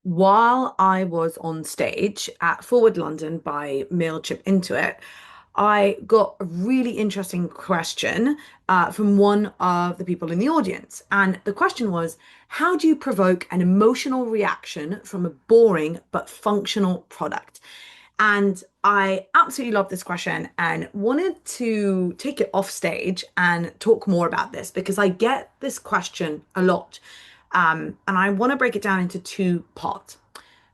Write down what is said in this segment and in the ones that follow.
while I was on stage at Forward London by Mailchimp Intuit, I got a really interesting question from one of the people in the audience. And the question was, how do you provoke an emotional reaction from a boring but functional product? And I absolutely love this question and wanted to take it off stage and talk more about this because I get this question a lot. And I want to break it down into two parts.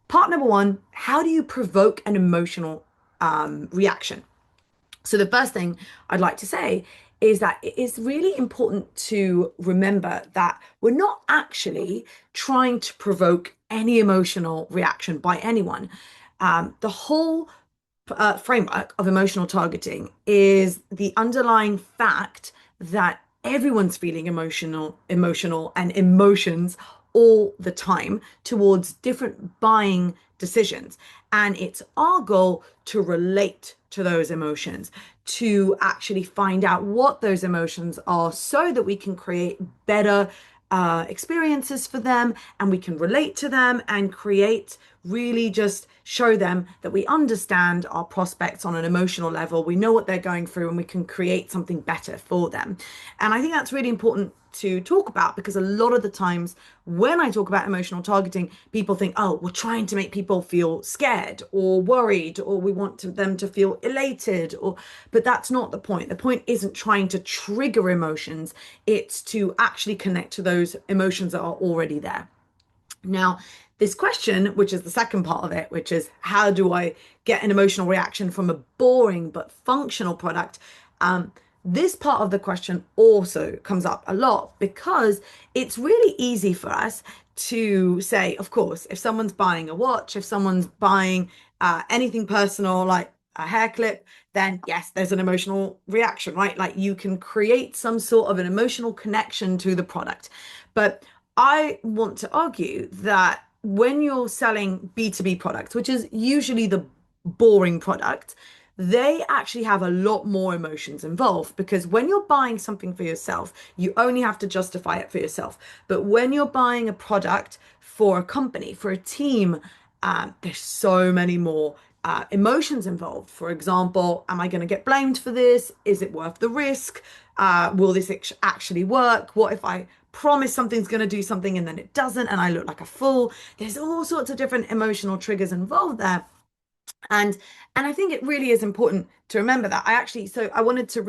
Part number one, how do you provoke an emotional reaction? So, the first thing I'd like to say is that it is really important to remember that we're not actually trying to provoke any emotional reaction by anyone. The whole framework of emotional targeting is the underlying fact that everyone's feeling emotional and emotions all the time towards different buying decisions. And it's our goal to relate to those emotions, to actually find out what those emotions are so that we can create better experiences for them and we can relate to them and create really just show them that we understand our prospects on an emotional level. We know what they're going through and we can create something better for them. And I think that's really important to talk about because a lot of the times when I talk about emotional targeting, people think, oh, we're trying to make people feel scared or worried, or we want them to feel elated, but that's not the point. The point isn't trying to trigger emotions, it's to actually connect to those emotions that are already there. Now, this question, which is the second part of it, which is how do I get an emotional reaction from a boring but functional product? This part of the question also comes up a lot because it's really easy for us to say, of course, if someone's buying a watch, if someone's buying anything personal like a hair clip, then yes, there's an emotional reaction, right? Like you can create some sort of an emotional connection to the product. But I want to argue that when you're selling B2B products, which is usually the boring product, they actually have a lot more emotions involved because when you're buying something for yourself, you only have to justify it for yourself. But when you're buying a product for a company, for a team, there's so many more emotions involved. For example, am I going to get blamed for this? Is it worth the risk? Will this actually work? What if I promise something's going to do something and then it doesn't and I look like a fool? There's all sorts of different emotional triggers involved there. And and I think it really is important to remember that. I wanted to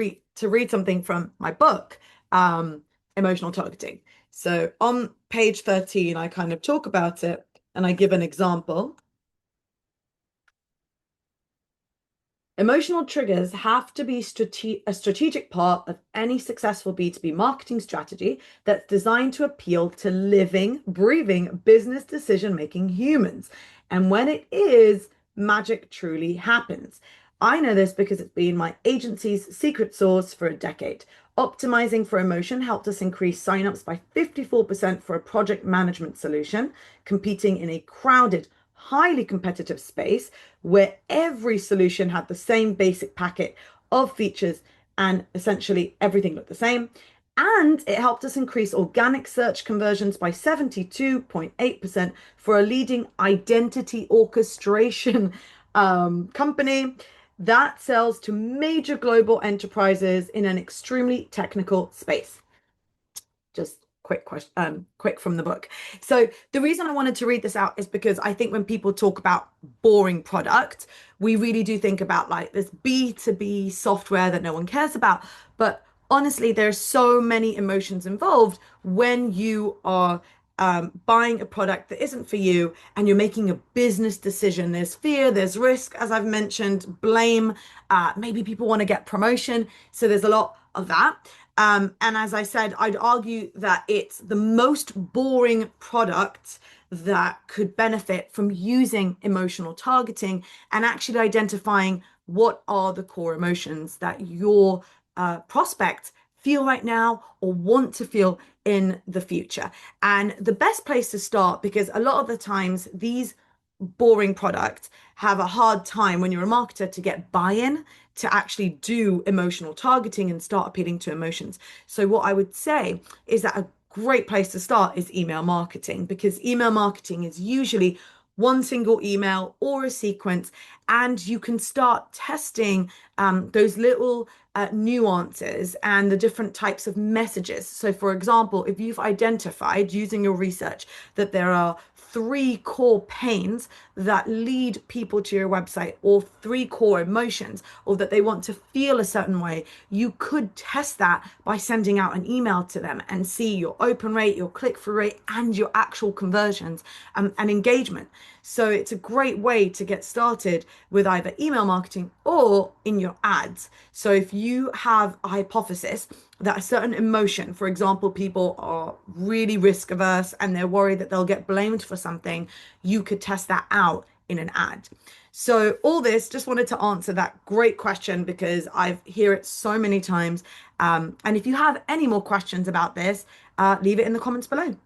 read something from my book, Emotional Targeting. So on page 13, I kind of talk about it and I give an example. Emotional triggers have to be a strategic part of any successful B2B marketing strategy that's designed to appeal to living, breathing business decision-making humans. And when it is, magic truly happens. I know this because it's been my agency's secret sauce for a decade. Optimizing for emotion helped us increase signups by 54% for a project management solution, competing in a crowded, highly competitive space where every solution had the same basic packet of features and essentially everything looked the same. And it helped us increase organic search conversions by 72.8% for a leading identity orchestration company that sells to major global enterprises in an extremely technical space. Just quick question, quick from the book. So the reason I wanted to read this out is because I think when people talk about boring product, we really do think about like this B2B software that no one cares about. But honestly, there's so many emotions involved when you are buying a product that isn't for you and you're making a business decision. There's fear, there's risk, as I've mentioned, blame. Maybe people want to get promotion. So there's a lot of that. And as I said, I'd argue that it's the most boring product that could benefit from using emotional targeting and actually identifying what are the core emotions that your prospects feel right now or want to feel in the future. And the best place to start, because a lot of the times these boring products have a hard time when you're a marketer to get buy-in to actually do emotional targeting and start appealing to emotions. So what I would say is that a great place to start is email marketing, because email marketing is usually one single email or a sequence, and you can start testing those little nuances and the different types of messages. So, for example, if you've identified using your research that there are three core pains that lead people to your website, or three core emotions, or that they want to feel a certain way, you could test that by sending out an email to them and see your open rate, your click-through rate, and your actual conversions and engagement. So it's a great way to get started with either email marketing or in your ads. So if you have a hypothesis that a certain emotion, for example, people are really risk averse and they're worried that they'll get blamed for something, you could test that out in an ad. So all this, just wanted to answer that great question because I hear it so many times. And if you have any more questions about this, leave it in the comments below.